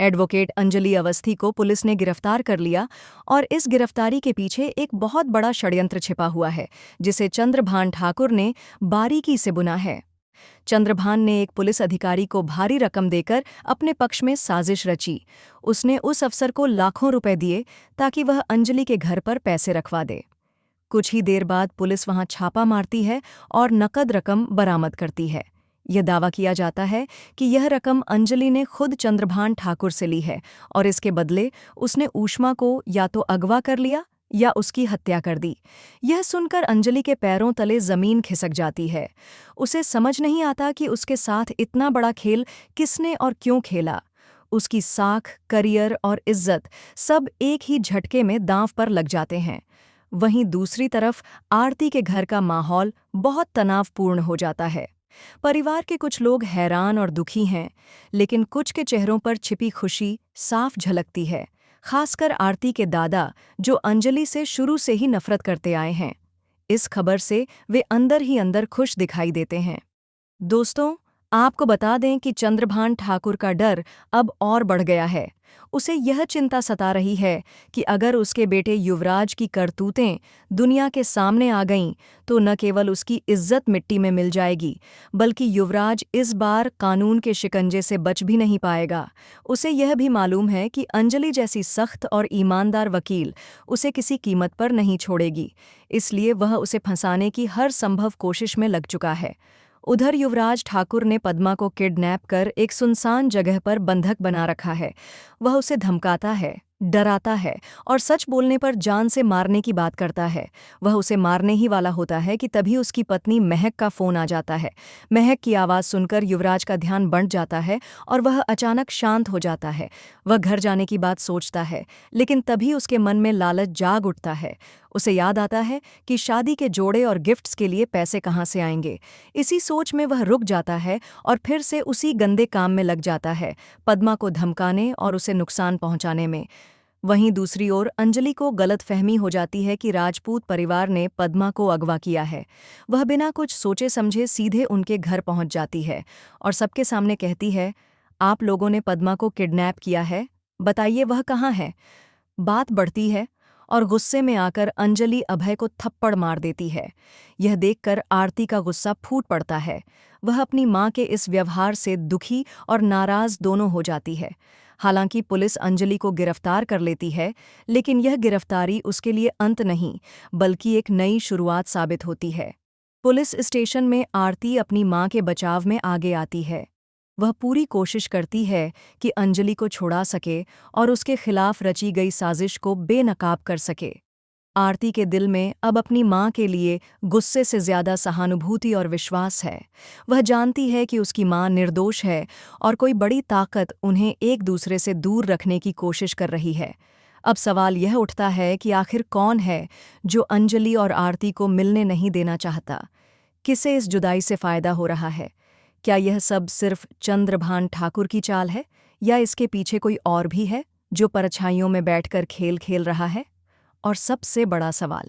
Advocate Anjali Awasthi को police ने गिरफ्तार कर लिया और इस गिरफ्तारी के पीछे एक बहुत बड़ा षड्यंत्र छिपा हुआ है, जिसे चंद्रभान ठाकुर ने बारीकी से बुना है। चंद्रभान ने एक पुलिस अधिकारी को भारी रकम देकर अपने पक्ष में साजिश रची। उसने उस अफसर को लाखों रुपए दिए ताकि वह अंजलि के घर पर पैसे रखवा दे। कुछ ही देर बाद पुलिस वहां छापा मारती है और नकद रकम बरामद करती है। यह दावा किया जाता है कि यह रकम अंजलि ने खुद चंद्रभान ठाकुर से ली है और इसके बदले उसने ऊष्मा को या तो अगवा कर लिया या उसकी हत्या कर दी। यह सुनकर अंजलि के पैरों तले जमीन खिसक जाती है। उसे समझ नहीं आता कि उसके साथ इतना बड़ा खेल किसने और क्यों खेला। उसकी साख, करियर और इज्जत सब एक ही झटके में दांव पर लग जाते हैं। वहीं दूसरी तरफ आरती के घर का माहौल बहुत तनावपूर्ण हो जाता है। परिवार के कुछ लोग हैरान और दुखी हैं, लेकिन कुछ के चेहरों पर छिपी खुशी साफ झलकती है, खासकर आरती के दादा, जो अंजलि से शुरू से ही नफरत करते आए हैं। इस खबर से वे अंदर ही अंदर खुश दिखाई देते हैं। दोस्तों, आपको बता दें कि चंद्रभान ठाकुर का डर अब और बढ़ गया है। उसे यह चिंता सता रही है कि अगर उसके बेटे युवराज की करतूतें दुनिया के सामने आ गईं तो न केवल उसकी इज्जत मिट्टी में मिल जाएगी, बल्कि युवराज इस बार कानून के शिकंजे से बच भी नहीं पाएगा। उसे यह भी मालूम है कि अंजलि जैसी सख्त और ईमानदार वकील उसे किसी कीमत पर नहीं छोड़ेगी, इसलिए वह उसे फंसाने की हर संभव कोशिश में लग चुका है। उधर युवराज ठाकुर ने पद्मा को किडनैप कर एक सुनसान जगह पर बंधक बना रखा है। वह उसे धमकाता है, डराता है और सच बोलने पर जान से मारने की बात करता है। वह उसे मारने ही वाला होता है कि तभी उसकी पत्नी महक का फोन आ जाता है। महक की आवाज़ सुनकर युवराज का ध्यान बंट जाता है और वह अचानक शांत हो जाता है। वह घर जाने की बात सोचता है, लेकिन तभी उसके मन में लालच जाग उठता है। उसे याद आता है कि शादी के जोड़े और गिफ्ट्स के लिए पैसे कहाँ से आएंगे। इसी सोच में वह रुक जाता है और फिर से उसी गंदे काम में लग जाता है, पद्मा को धमकाने और उसे नुकसान पहुंचाने में। वहीं दूसरी ओर अंजलि को गलतफहमी हो जाती है कि राजपूत परिवार ने पद्मा को अगवा किया है। वह बिना कुछ सोचे समझे सीधे उनके घर पहुंच जाती है और सबके सामने कहती है, आप लोगों ने पद्मा को किडनैप किया है, बताइए वह कहाँ है। बात बढ़ती है और गुस्से में आकर अंजलि अभय को थप्पड़ मार देती है। यह देखकर आरती का गुस्सा फूट पड़ता है। वह अपनी मां के इस व्यवहार से दुखी और नाराज दोनों हो जाती है। हालांकि पुलिस अंजलि को गिरफ्तार कर लेती है, लेकिन यह गिरफ्तारी उसके लिए अंत नहीं, बल्कि एक नई शुरुआत साबित होती है। पुलिस स्टेशन में आरती अपनी मां के बचाव में आगे आती है। वह पूरी कोशिश करती है कि अंजलि को छुड़ा सके और उसके खिलाफ रची गई साजिश को बेनकाब कर सके। आरती के दिल में अब अपनी मां के लिए गुस्से से ज्यादा सहानुभूति और विश्वास है। वह जानती है कि उसकी मां निर्दोष है और कोई बड़ी ताकत उन्हें एक दूसरे से दूर रखने की कोशिश कर रही है। अब सवाल यह उठता है कि आखिर कौन है जो अंजलि और आरती को मिलने नहीं देना चाहता? किसे इस जुदाई से फायदा हो रहा है? क्या यह सब सिर्फ चंद्रभान ठाकुर की चाल है, या इसके पीछे कोई और भी है जो परछाइयों में बैठकर खेल खेल रहा है? और सबसे बड़ा सवाल,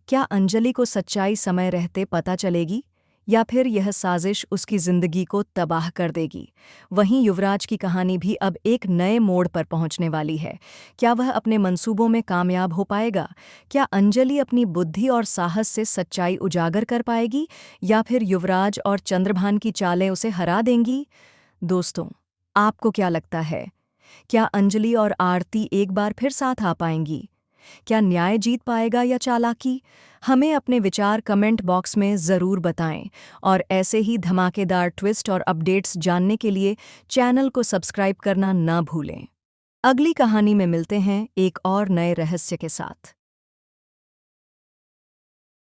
क्या अंजलि को सच्चाई समय रहते पता चलेगी, या फिर यह साजिश उसकी जिंदगी को तबाह कर देगी? वहीं युवराज की कहानी भी अब एक नए मोड़ पर पहुंचने वाली है। क्या वह अपने मंसूबों में कामयाब हो पाएगा? क्या अंजलि अपनी बुद्धि और साहस से सच्चाई उजागर कर पाएगी, या फिर युवराज और चंद्रभान की चालें उसे हरा देंगी? दोस्तों, आपको क्या लगता है? क्या अंजलि और आरती एक बार फिर साथ आ पाएंगी? क्या न्याय जीत पाएगा या चालाकी? हमें अपने विचार कमेंट बॉक्स में ज़रूर बताएं और ऐसे ही धमाकेदार ट्विस्ट और अपडेट्स जानने के लिए चैनल को सब्सक्राइब करना ना भूलें। अगली कहानी में मिलते हैं एक और नए रहस्य के साथ।